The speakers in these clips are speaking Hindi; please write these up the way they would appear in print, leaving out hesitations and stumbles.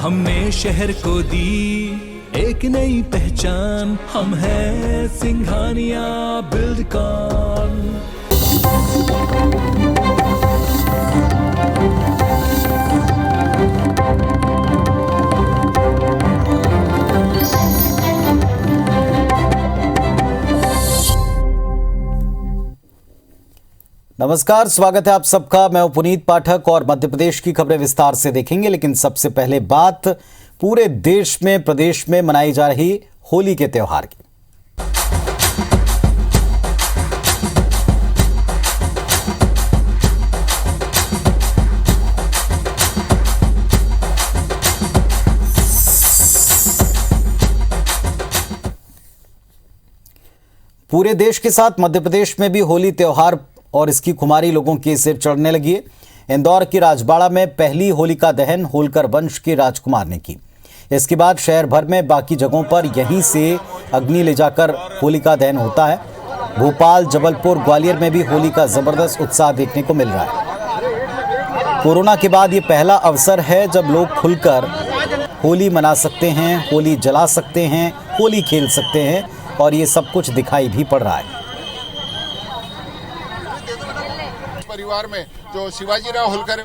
हमने शहर को दी एक नई पहचान, हम हैं सिंघानिया बिल्डकॉन। नमस्कार, स्वागत है आप सबका। मैं हूं पुनीत पाठक और मध्य प्रदेश की खबरें विस्तार से देखेंगे, लेकिन सबसे पहले बात पूरे देश में प्रदेश में मनाई जा रही होली के त्योहार की। पूरे देश के साथ मध्य प्रदेश में भी होली त्योहार और इसकी खुमारी लोगों के सिर चढ़ने लगी है। इंदौर की राजबाड़ा में पहली होलिका दहन होलकर वंश के राजकुमार ने की। इसके बाद शहर भर में बाकी जगहों पर यहीं से अग्नि ले जाकर होलिका दहन होता है। भोपाल, जबलपुर, ग्वालियर में भी होली का जबरदस्त उत्साह देखने को मिल रहा है। कोरोना के बाद ये पहला अवसर है जब लोग खुलकर होली मना सकते हैं, होली जला सकते हैं, होली खेल सकते हैं और ये सब कुछ दिखाई भी पड़ रहा है। परिवार में जो शिवाजीराव होलकर।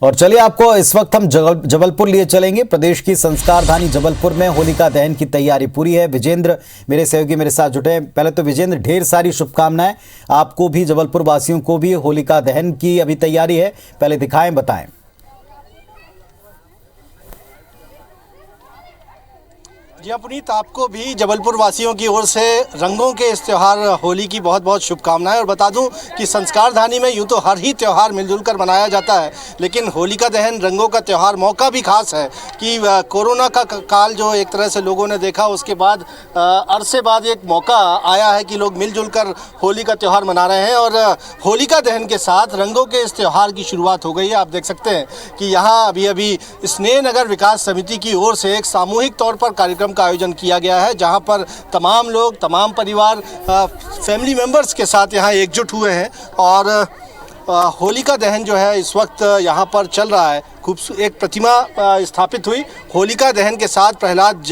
और चलिए आपको इस वक्त हम जबलपुर लिए चलेंगे। प्रदेश की संस्कार धानी जबलपुर में होलिका दहन की तैयारी पूरी है। विजेंद्र मेरे सहयोगी मेरे साथ जुटे हैं। पहले तो विजेंद्र, ढेर सारी शुभकामनाएं आपको भी, जबलपुर वासियों को भी। होलिका दहन की अभी तैयारी है, पहले दिखाएं, बताएं। जी हाँ पुनीत, आपको भी जबलपुर वासियों की ओर से रंगों के इस त्यौहार होली की बहुत बहुत शुभकामनाएं। और बता दूं कि संस्कार धानी में यूँ तो हर ही त्यौहार मिलजुल कर मनाया जाता है, लेकिन होलिका दहन रंगों का त्यौहार मौका भी खास है कि कोरोना का काल जो एक तरह से लोगों ने देखा, उसके बाद अरसे बाद एक मौका आया है कि लोग मिलजुल कर होली का त्यौहार मना रहे हैं। और होलिका दहन के साथ रंगों के इस त्यौहार की शुरुआत हो गई है। आप देख सकते हैं कि यहाँ अभी अभी स्नेहनगर विकास समिति की ओर से एक सामूहिक तौर पर कार्यक्रम का आयोजन किया गया है, जहां पर तमाम लोग, तमाम परिवार, फैमिली मेंबर्स के साथ यहां एकजुट हुए हैं। और होलिका दहन जो है इस वक्त यहां पर चल रहा है। एक प्रतिमा स्थापित हुई। होलिका दहन के साथ प्रहलाद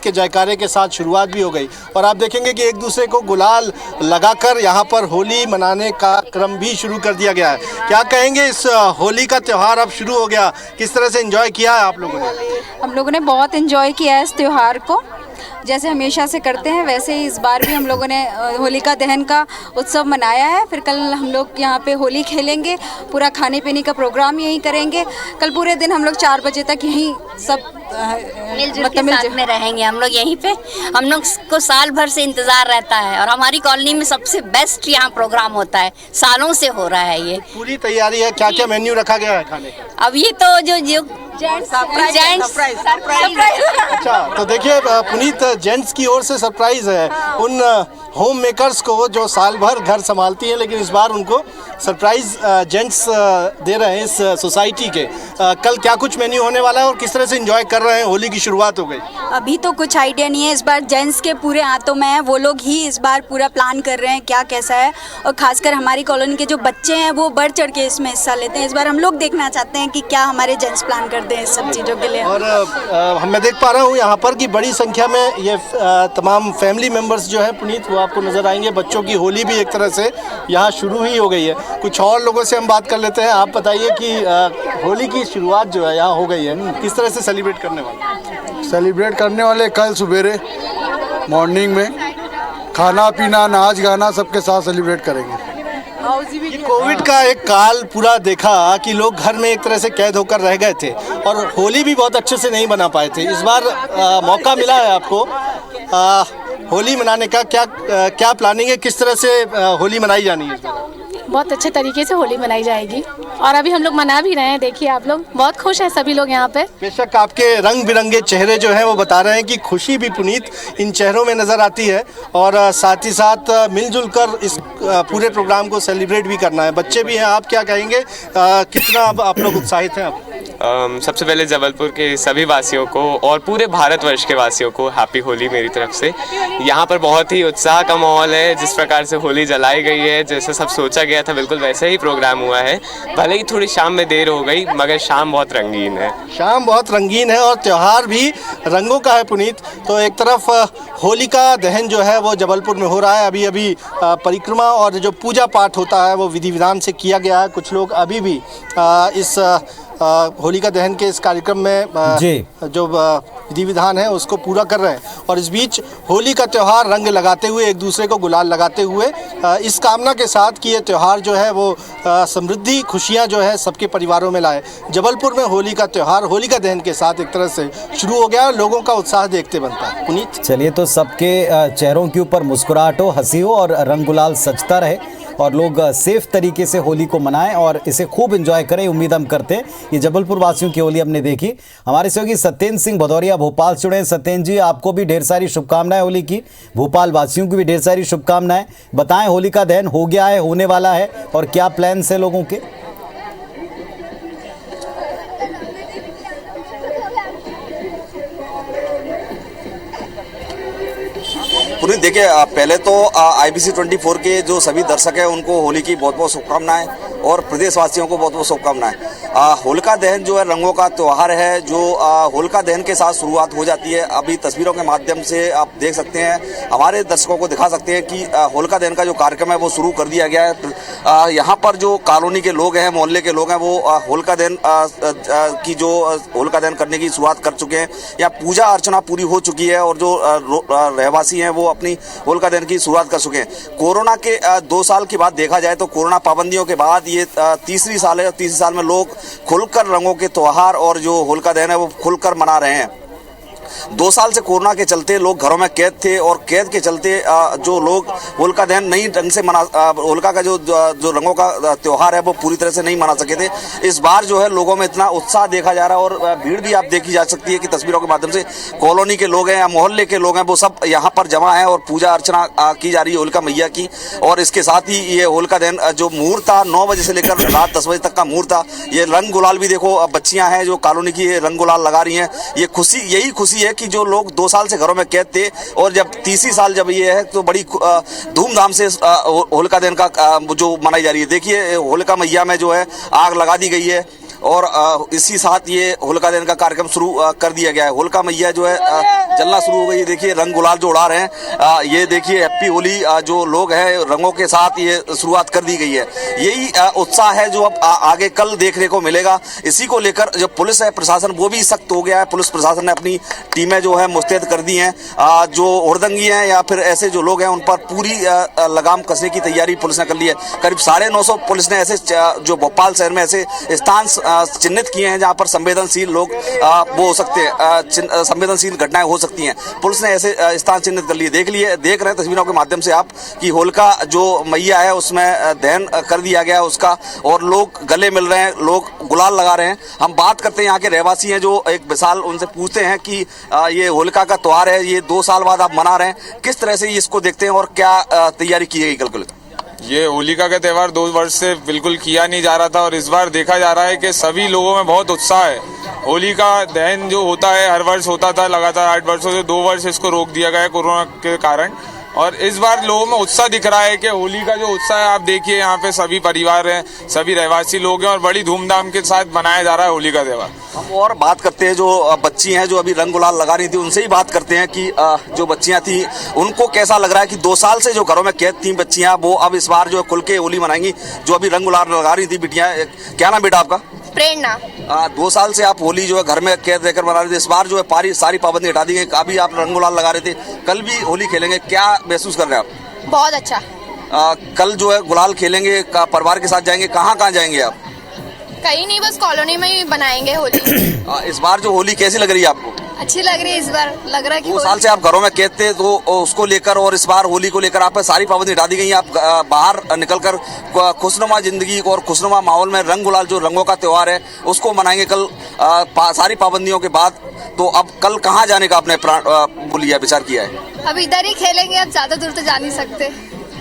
के जयकारे के साथ शुरुआत भी हो गई। और आप देखेंगे कि एक दूसरे को गुलाल लगाकर यहाँ पर होली मनाने का क्रम भी शुरू कर दिया गया है। क्या कहेंगे, इस होली का त्यौहार अब शुरू हो गया, किस तरह से एंजॉय किया है आप लोगों ने? हम लोगों ने बहुत एंजॉय किया है इस त्यौहार को। जैसे हमेशा से करते हैं वैसे ही इस बार भी हम लोगों ने होलिका दहन का उत्सव मनाया है। फिर कल हम लोग यहाँ पे होली खेलेंगे, पूरा खाने पीने का प्रोग्राम यहीं करेंगे। कल पूरे दिन हम लोग 4 बजे तक यहीं सब मिलजुल के साथ में रहेंगे। हम लोग यहीं पे, हम लोग को साल भर से इंतज़ार रहता है और हमारी कॉलोनी में सबसे बेस्ट यहाँ प्रोग्राम होता है, सालों से हो रहा है। ये पूरी तैयारी है। क्या क्या मेन्यू रखा गया है खाने का? अब ये तो जो सरप्राइज। अच्छा, तो देखिए पुनीत, जेंट्स की ओर से सरप्राइज है उन होम मेकर्स को जो साल भर घर संभालती हैं, लेकिन इस बार उनको सरप्राइज जेंट्स दे रहे हैं इस सोसाइटी के। कल क्या कुछ मेन्यू होने वाला है और किस तरह से एंजॉय कर रहे हैं? होली की शुरुआत हो गई। अभी तो कुछ आइडिया नहीं है। इस बार जेंट्स के पूरे हाथों में है, वो लोग ही इस बार पूरा प्लान कर रहे हैं क्या कैसा है। और खासकर हमारी कॉलोनी के जो बच्चे हैं वो बढ़ चढ़ के इसमें हिस्सा लेते हैं। इस बार हम लोग देखना चाहते हैं कि क्या हमारे जेंट्स प्लान करते हैं इस सब चीज़ों के लिए। और मैं देख पा रहा हूँ यहाँ पर कि बड़ी संख्या में ये तमाम फैमिली मेम्बर्स जो है पुनीत, वो आपको नजर आएंगे। बच्चों की होली भी एक तरह से यहाँ शुरू ही हो गई है। कुछ और लोगों से हम बात कर लेते हैं। आप बताइए कि होली की शुरुआत जो है यहाँ हो गई है, किस तरह से सेलिब्रेट करने वाले? कल सुबेरे मॉर्निंग में खाना पीना, नाच गाना सबके साथ सेलिब्रेट करेंगे। ये कोविड का एक काल पूरा देखा कि लोग घर में एक तरह से कैद होकर रह गए थे और होली भी बहुत अच्छे से नहीं बना पाए थे। इस बार मौका मिला है आपको होली मनाने का। क्या प्लानिंग है, किस तरह से होली मनाई जानी है इस बार? बहुत अच्छे तरीके से होली मनाई जाएगी और अभी हम लोग मना भी रहे हैं। देखिए आप लोग बहुत खुश हैं सभी लोग यहाँ पे। बेशक आपके रंग बिरंगे चेहरे जो हैं वो बता रहे हैं कि खुशी भी पुनीत इन चेहरों में नज़र आती है। और साथ ही साथ मिलजुल कर इस पूरे प्रोग्राम को सेलिब्रेट भी करना है। बच्चे भी हैं, आप क्या कहेंगे, कितना आप लोग उत्साहित हैं? आप सबसे पहले जबलपुर के सभी वासियों को और पूरे भारतवर्ष के वासियों को हैप्पी होली मेरी तरफ से। यहाँ पर बहुत ही उत्साह का माहौल है। जिस प्रकार से होली जलाई गई है, जैसे सब सोचा गया था बिल्कुल वैसे ही प्रोग्राम हुआ है। भले ही थोड़ी शाम में देर हो गई मगर शाम बहुत रंगीन है। शाम बहुत रंगीन है और त्यौहार भी रंगों का है पुनीत। तो एक तरफ होलिका दहन जो है वो जबलपुर में हो रहा है। अभी परिक्रमा और जो पूजा पाठ होता है वो विधि विधान से किया गया है। कुछ लोग अभी भी इस होलिका दहन के इस कार्यक्रम में जो विधि विधान है उसको पूरा कर रहे हैं। और इस बीच होली का त्यौहार रंग लगाते हुए, एक दूसरे को गुलाल लगाते हुए, इस कामना के साथ कि ये त्यौहार जो है वो समृद्धि, खुशियां जो है सबके परिवारों में लाए। जबलपुर में होली का त्यौहार होलिका दहन के साथ एक तरह से शुरू हो गया। लोगों का उत्साह देखते बनता है। पुनीत, चलिए, तो सबके चेहरों के ऊपर मुस्कुराहट हो, हंसी हो और रंग गुलाल सजता रहे और लोग सेफ तरीके से होली को मनाएं और इसे खूब एंजॉय करें। उम्मीद हम करते हैं ये जबलपुर वासियों की होली हमने देखी। हमारे सहयोगी सत्येंद्र सिंह भदौरिया भोपाल से जुड़े। सत्येंद्र जी, आपको भी ढेर सारी शुभकामनाएं होली की, भोपाल वासियों की भी ढेर सारी शुभकामनाएं। बताएं, होली का दहन हो गया है, होने वाला है और क्या प्लान्स है लोगों के? पुनीत, देखिए, पहले तो IBC 24 के जो सभी दर्शक हैं उनको होली की बहुत बहुत शुभकामनाएं और प्रदेशवासियों को बहुत बहुत शुभकामनाएं। होलिका दहन जो है रंगों का त्यौहार है, जो होलिका दहन के साथ शुरुआत हो जाती है। अभी तस्वीरों के माध्यम से आप देख सकते हैं, हमारे दर्शकों को दिखा सकते हैं कि होलिका दहन का जो कार्यक्रम है वो शुरू कर दिया गया है। यहाँ पर जो कॉलोनी के लोग हैं, मोहल्ले के लोग हैं, वो होलिका दहन की जो होलिका दहन करने की शुरुआत कर चुके हैं। यहाँ पूजा अर्चना पूरी हो चुकी है और जो रहवासी हैं वो अपनी होलिका दहन की शुरुआत कर चुके हैं। कोरोना के 2 साल के बाद देखा जाए तो कोरोना पाबंदियों के बाद ये तीसरी साल है और तीसरी साल में लोग खुलकर रंगों के त्योहार और जो होलिका दहन है वो खुलकर मना रहे हैं। 2 साल से कोरोना के चलते लोग घरों में कैद थे और कैद के चलते जो लोग होलिका दहन नई ढंग से होलिका का जो रंगों का त्यौहार है वो पूरी तरह से नहीं मना सके थे। इस बार जो है लोगों में इतना उत्साह देखा जा रहा है और भीड़ भी आप देखी जा सकती है कि तस्वीरों के माध्यम से कॉलोनी के लोग हैं या मोहल्ले के लोग हैं वो सब यहाँ पर जमा है और पूजा अर्चना की जा रही है होलिका मैया की। और इसके साथ ही ये होलिका दहन जो मुहूर्त था 9 बजे से लेकर रात 10 बजे तक का मुहूर्त था। ये रंग गुलाल भी देखो, बच्चियां हैं जो कॉलोनी की रंग गुलाल लगा रही हैं। ये खुशी, यही खुशी है कि जो लोग 2 साल से घरों में कैद थे और जब तीसरी साल जब ये है तो बड़ी धूमधाम से होलिका दहन का जो मनाई जा रही है। देखिए, होलिका मैया में जो है आग लगा दी गई है और इसी साथ ये होलिका दहन का कार्यक्रम शुरू कर दिया गया है। होलिका मैया जो है जलना शुरू हो गई है। देखिए, रंग गुलाल जो उड़ा रहे हैं, ये देखिए हैप्पी होली जो लोग हैं रंगों के साथ ये शुरुआत कर दी गई है। यही उत्साह है जो अब आगे कल देखने को मिलेगा। इसी को लेकर जो पुलिस है, प्रशासन, वो भी सख्त हो गया है। पुलिस प्रशासन ने अपनी टीमें जो है मुस्तैद कर दी हैं। जो हुड़दंगी हैं या फिर ऐसे जो लोग हैं उन पर पूरी लगाम कसने की तैयारी पुलिस ने कर ली है। करीब 950 पुलिस ने ऐसे जो भोपाल शहर में ऐसे स्थान चिन्हित किए हैं जहां पर संवेदनशील लोग वो हो सकते हैं, संवेदनशील घटनाएं हो सकती हैं। पुलिस ने ऐसे स्थान चिन्हित कर लिए। देख रहे हैं तस्वीरों के माध्यम से आप कि होलिका जो मैया है उसमें दहन कर दिया गया है उसका और लोग गले मिल रहे हैं, लोग गुलाल लगा रहे हैं। हम बात करते हैं यहाँ के रहवासी हैं जो एक विशाल, उनसे पूछते हैं कि ये होलिका का त्योहार है, ये 2 साल बाद आप मना रहे हैं, किस तरह से इसको देखते हैं और क्या तैयारी की गई कल को? ये होलिका का त्यौहार 2 वर्ष से बिल्कुल किया नहीं जा रहा था और इस बार देखा जा रहा है कि सभी लोगों में बहुत उत्साह है। होलिका दहन जो होता है हर वर्ष होता था लगातार 8 वर्षों से, 2 वर्ष इसको रोक दिया गया है कोरोना के कारण और इस बार लोगों में उत्साह दिख रहा है कि होली का जो उत्साह है आप देखिए यहाँ पे सभी परिवार हैं, सभी रहवासी लोग हैं और बड़ी धूमधाम के साथ मनाया जा रहा है होली का त्यौहार। हम और बात करते हैं जो बच्ची हैं जो अभी रंग गुलाल लगा रही थी, उनसे ही बात करते हैं कि जो बच्चियां थी उनको कैसा लग रहा है कि 2 साल से जो घरों में कैद थी बच्चियां वो अब इस बार जो खुल के होली मनाएंगी। जो अभी रंग गुलाल लगा रही थी बिटियां, क्या नाम बेटा आपका? प्रेरणा। 2 साल से आप होली जो है घर में कैद रहकर मना रहे थे, इस बार जो है सारी पाबंदी हटा दी गई। अभी आप रंग गुलाल लगा रहे थे, कल भी होली खेलेंगे, क्या महसूस कर रहे हैं आप? बहुत अच्छा। कल जो है गुलाल खेलेंगे, परिवार के साथ जाएंगे, कहाँ जाएंगे आप? कहीं नहीं, बस कॉलोनी में ही बनाएंगे होली। इस बार जो होली कैसी लग रही है आपको? अच्छी लग रही है इस बार, लग रहा है कि 2 साल से आप घरों में कैद थे तो उसको लेकर और इस बार होली को लेकर आप पर सारी पाबंदी हटा दी गई है। आप बाहर निकलकर खुशनुमा जिंदगी और खुशनुमा माहौल में रंग गुलाल जो रंगों का त्यौहार है उसको मनाएंगे कल सारी पाबंदियों के बाद। तो अब कल कहाँ जाने का आपने बोलिए विचार किया है? अब इधर ही खेलेंगे, अब ज्यादा दूर तो जा नहीं सकते।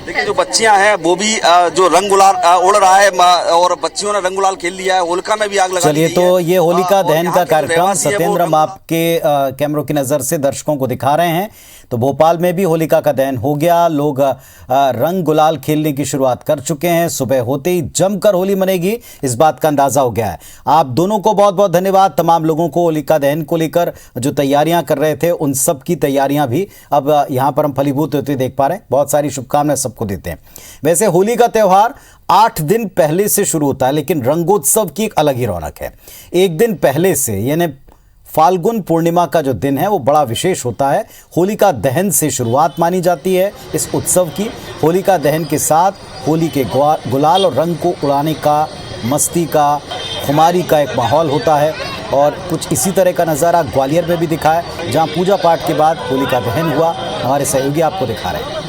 देखिए जो बच्चियां हैं वो भी जो रंग गुलाल उड़ रहा है और बच्चियों ने रंग गुलाल खेल लिया है, होलिका में भी आग लगा दी है। चलिए, तो ये होलिका दहन का कार्यक्रम सत्येंद्र हम आपके कैमरों की नजर से दर्शकों को दिखा रहे हैं। तो भोपाल में भी होलिका का दहन हो गया, लोग रंग गुलाल खेलने की शुरुआत कर चुके हैं। सुबह होते ही जमकर होली मनेगी, इस बात का अंदाजा हो गया है। आप दोनों को बहुत बहुत धन्यवाद। तमाम लोगों को होलिका दहन को लेकर जो तैयारियां कर रहे थे, उन सब की तैयारियां भी अब यहां पर हम फलीभूत होते देख पा रहे हैं। बहुत सारी शुभकामनाएं सबको देते हैं। वैसे होली का त्यौहार 8 दिन पहले से शुरू होता है, लेकिन रंगोत्सव की एक अलग ही रौनक है। एक दिन पहले से, यानी फाल्गुन पूर्णिमा का जो दिन है वो बड़ा विशेष होता है। होलिका दहन से शुरुआत मानी जाती है इस उत्सव की। होलिका दहन के साथ होली के गुलाल और रंग को उड़ाने का, मस्ती का, खुमारी का एक माहौल होता है। और कुछ इसी तरह का नज़ारा ग्वालियर में भी दिखा है, जहां पूजा पाठ के बाद होलिका दहन हुआ। हमारे सहयोगी आपको दिखा रहे हैं।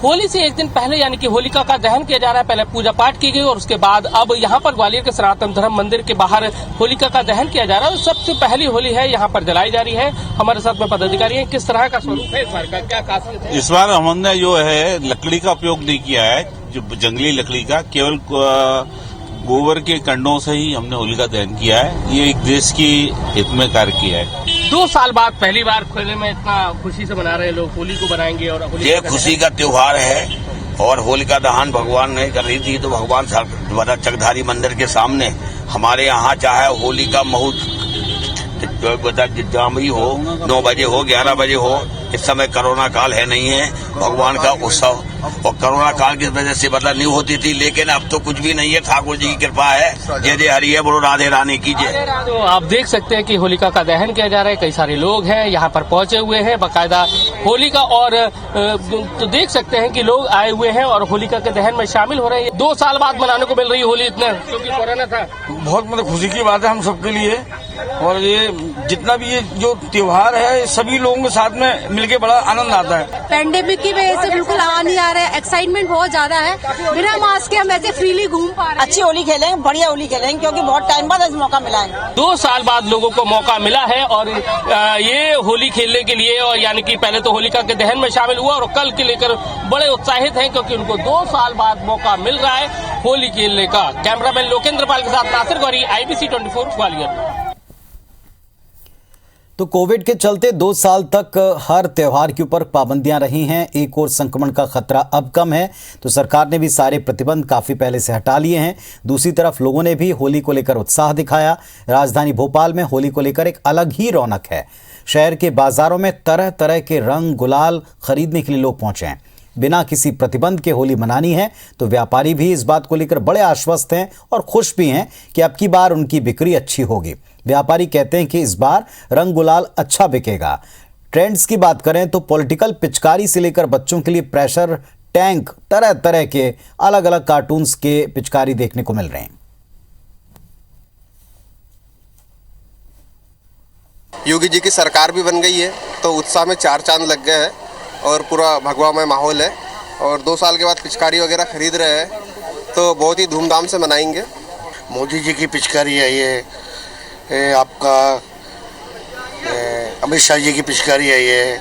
होली से एक दिन पहले यानी कि होलिका का दहन किया जा रहा है। पहले पूजा पाठ की गई और उसके बाद अब यहाँ पर ग्वालियर के सनातन धर्म मंदिर के बाहर होलिका का दहन किया जा रहा है। सबसे पहली होली है, यहाँ पर जलाई जा रही है। हमारे साथ में पदाधिकारी हैं। किस तरह का स्वरूप है इस बार का, क्या खासियत है? इस बार हमने जो है लकड़ी का उपयोग नहीं किया है, जो जंगली लकड़ी का, केवल गोबर के कंडों से ही हमने होलिका दहन किया है। ये एक देश की हित में कार्य किया है। 2 साल बाद पहली बार खुले में इतना खुशी से मना रहे हैं लोग, होली को बनाएंगे। और ये खुशी का त्योहार है और होलिका दहन भगवान ने कर रही थी, तो भगवान चकधारी मंदिर के सामने हमारे यहाँ चाहे होली का मुहूर्त जहाँ भी हो, 9 बजे हो, 11 बजे हो, इस समय कोरोना काल है नहीं है, भगवान का उत्सव। और कोरोना काल की वजह से मतलब नहीं होती थी, लेकिन अब तो कुछ भी नहीं है। ठाकुर जी की कृपा है। जय जय हरि है, बोलो राधे रानी की जय। तो आप देख सकते हैं कि होलिका का दहन किया जा रहा है। कई सारे लोग हैं यहाँ पर पहुंचे हुए हैं बाकायदा होलिका, और तो देख सकते हैं कि लोग आए हुए हैं और होलिका के दहन में शामिल हो रहे हैं। 2 साल बाद मनाने को मिल रही है होली, इतना क्योंकि कोरोना था। बहुत मतलब खुशी की बात है हम सबके लिए। और ये जितना भी ये जो त्योहार है, सभी लोगों के साथ में मिलके बड़ा आनंद आता है। पेंडेमिक की वजह से बिल्कुल आ नहीं आ रहा है, एक्साइटमेंट बहुत ज्यादा है। बिना मास्क के हम ऐसे फ्रीली घूम पा रहे हैं। अच्छी होली खेलेंगे, बढ़िया होली खेलेंगे, क्योंकि बहुत टाइम बाद आज मौका मिला है। 2 साल बाद लोगों को मौका मिला है और ये होली खेलने के लिए, और यानी कि पहले तो होलिका के दहन में शामिल हुआ और कल के लेकर बड़े उत्साहित हैं, क्योंकि उनको 2 साल बाद मौका मिल रहा है होली खेलने का। कैमरामैन लोकेंद्र पाल के साथ नासिर गौरी, IBC 24 ग्वालियर। तो कोविड के चलते 2 साल तक हर त्यौहार के ऊपर पाबंदियां रही हैं। एक और संक्रमण का खतरा अब कम है, तो सरकार ने भी सारे प्रतिबंध काफ़ी पहले से हटा लिए हैं। दूसरी तरफ लोगों ने भी होली को लेकर उत्साह दिखाया। राजधानी भोपाल में होली को लेकर एक अलग ही रौनक है। शहर के बाजारों में तरह तरह के रंग गुलाल खरीदने के लिए लोग पहुंचे हैं। बिना किसी प्रतिबंध के होली मनानी है, तो व्यापारी भी इस बात को लेकर बड़े आश्वस्त हैं और खुश भी हैं कि अब की बार उनकी बिक्री अच्छी होगी। व्यापारी कहते हैं कि इस बार रंग गुलाल अच्छा बिकेगा। ट्रेंड्स की बात करें तो पॉलिटिकल पिचकारी से लेकर बच्चों के लिए प्रेशर टैंक, तरह तरह के अलग अलग कार्टून्स के पिचकारी देखने को मिल रहे हैं। योगी जी की सरकार भी बन गई है, तो उत्साह में 4 चांद लग गए हैं और पूरा भगवामय माहौल है। और 2 साल के बाद पिचकारी वगैरह खरीद रहे हैं, तो बहुत ही धूमधाम से मनाएंगे। मोदी जी की पिचकारी है, ये आपका अमित शाह जी की पिचकारी आई है,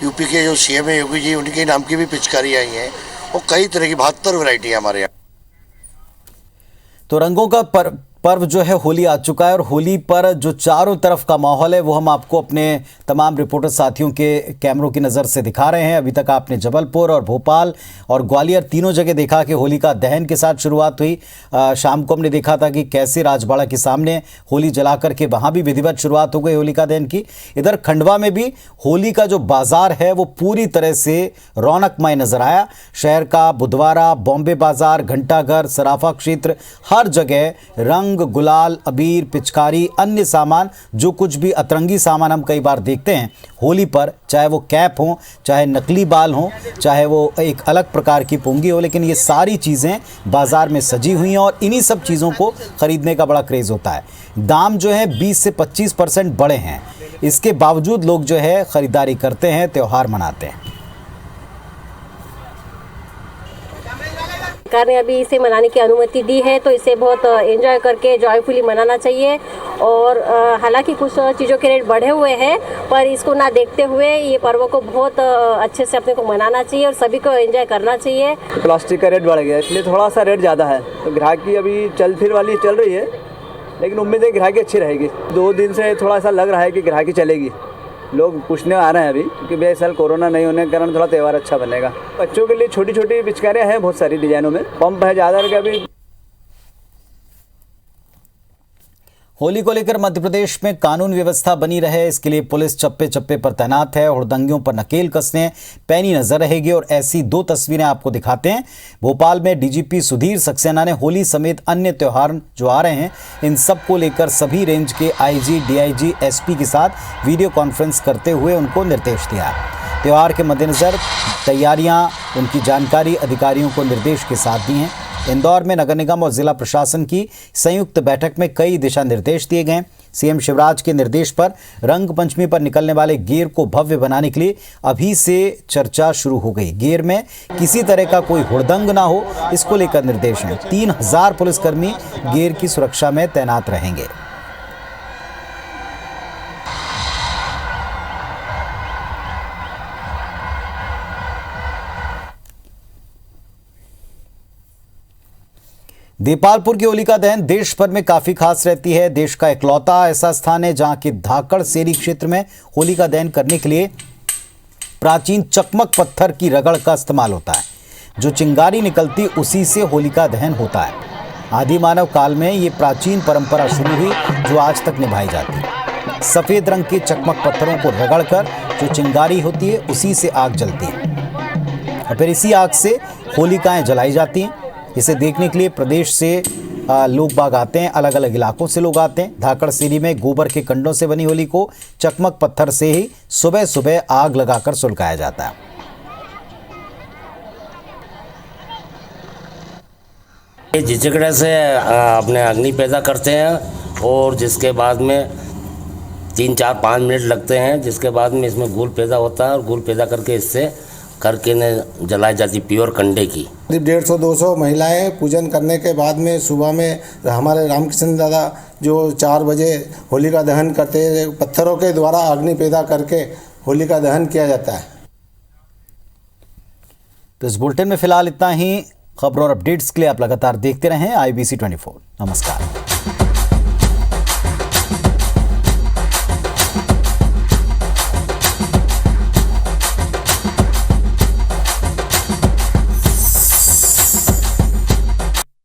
यूपी के जो सीएम है योगी जी, उनके नाम की भी पिचकारी आई है, और कई तरह की 72 वैरायटी है हमारे यहाँ। तो रंगों का पर्व जो है होली आ चुका है, और होली पर जो चारों तरफ का माहौल है वो हम आपको अपने तमाम रिपोर्टर साथियों के कैमरों की नज़र से दिखा रहे हैं। अभी तक आपने जबलपुर और भोपाल और ग्वालियर तीनों जगह देखा कि होली का दहन के साथ शुरुआत हुई। शाम को हमने देखा था कि कैसे राजबाड़ा के सामने होली जला करके वहाँ भी विधिवत शुरुआत हो गई होलिका दहन की। इधर खंडवा में भी होली का जो बाजार है वो पूरी तरह से रौनकमय नजर आया। शहर का बुधवारा, बॉम्बे बाजार, घंटाघर, सराफा क्षेत्र, हर जगह रंग, गुलाल, अबीर, पिचकारी, अन्य सामान, जो कुछ भी अतरंगी सामान हम कई बार देखते हैं होली पर, चाहे वो कैप हो, चाहे नकली बाल हो, चाहे वो एक अलग प्रकार की पुंगी हो, लेकिन ये सारी चीज़ें बाजार में सजी हुई हैं और इन्हीं सब चीज़ों को खरीदने का बड़ा क्रेज़ होता है। दाम जो है 20 से 25% बढ़े हैं, इसके बावजूद लोग जो है ख़रीदारी करते हैं, त्यौहार मनाते हैं। सरकार ने अभी इसे मनाने की अनुमति दी है, तो इसे बहुत एंजॉय करके जॉयफुली मनाना चाहिए। और हालांकि कुछ चीज़ों के रेट बढ़े हुए हैं, पर इसको ना देखते हुए ये पर्व को बहुत अच्छे से अपने को मनाना चाहिए और सभी को एंजॉय करना चाहिए। प्लास्टिक का रेट बढ़ गया इसलिए थोड़ा सा रेट ज़्यादा है, तो ग्राहकी अभी चल फिर वाली चल रही है, लेकिन उम्मीद है ग्राहकी अच्छी रहेगी। 2 दिन से थोड़ा सा लग रहा है कि ग्राहकी चलेगी। लोग पूछने आ रहे हैं अभी, क्योंकि भाई साल कोरोना नहीं होने के कारण थोड़ा त्यौहार अच्छा बनेगा। बच्चों के लिए छोटी छोटी पिचकारियाँ हैं बहुत सारी डिजाइनों में, पंप है ज़्यादा करके अभी। होली को लेकर मध्य प्रदेश में कानून व्यवस्था बनी रहे, इसके लिए पुलिस चप्पे चप्पे पर तैनात है। हुड़दंगियों पर नकेल कसने पैनी नजर रहेगी और ऐसी 2 तस्वीरें आपको दिखाते हैं। भोपाल में डीजीपी सुधीर सक्सेना ने होली समेत अन्य त्योहार जो आ रहे हैं इन सब को लेकर सभी रेंज के आईजी, डीआईजी, एसपी के साथ वीडियो कॉन्फ्रेंस करते हुए उनको निर्देश दिया। त्योहार के मद्देनजर तैयारियां, उनकी जानकारी अधिकारियों को निर्देश के साथ दी हैं। इंदौर में नगर निगम और जिला प्रशासन की संयुक्त बैठक में कई दिशा निर्देश दिए गए। सीएम शिवराज के निर्देश पर रंग पंचमी पर निकलने वाले गेर को भव्य बनाने के लिए अभी से चर्चा शुरू हो गई। गेर में किसी तरह का कोई हुड़दंग ना हो, इसको लेकर निर्देश हैं। 3000 पुलिसकर्मी गेर की सुरक्षा में तैनात रहेंगे। देपालपुर की होलिका दहन देश भर में काफी खास रहती है। देश का इकलौता ऐसा स्थान है जहां के धाकड़ सेरी क्षेत्र में होलिका दहन करने के लिए प्राचीन चकमक पत्थर की रगड़ का इस्तेमाल होता है। जो चिंगारी निकलती उसी से होलिका दहन होता है। आदि मानव काल में ये प्राचीन परंपरा शुरू हुई जो आज तक निभाई जाती है। सफेद रंग के चकमक पत्थरों को रगड़कर जो चिंगारी होती है उसी से आग जलती है और फिर इसी आग से होलिकाएं जलाई जाती हैं। इसे देखने के लिए प्रदेश से लोग बाग आते हैं, अलग अलग इलाकों से लोग आते हैं। धाकड़ सीरी में गोबर के कंडों से बनी होली को चकमक पत्थर से ही सुबह सुबह आग लगाकर सुलगाया जाता है। झिझकड़े से अपने अग्नि पैदा करते हैं और जिसके बाद में 3-4-5 मिनट लगते हैं, जिसके बाद में इसमें गुल पैदा होता है और गुल पैदा करके इससे करके ने जलाई जाती प्योर कंडे की। 150-200 महिलाएं पूजन करने के बाद में सुबह में हमारे रामकृष्ण दादा जो 4 बजे होलिका दहन करते हैं, पत्थरों के द्वारा अग्नि पैदा करके होलिका दहन किया जाता है। तो इस बुलेटिन में फिलहाल इतना ही। खबरों और अपडेट्स के लिए आप लगातार देखते रहें IBC 24। नमस्कार।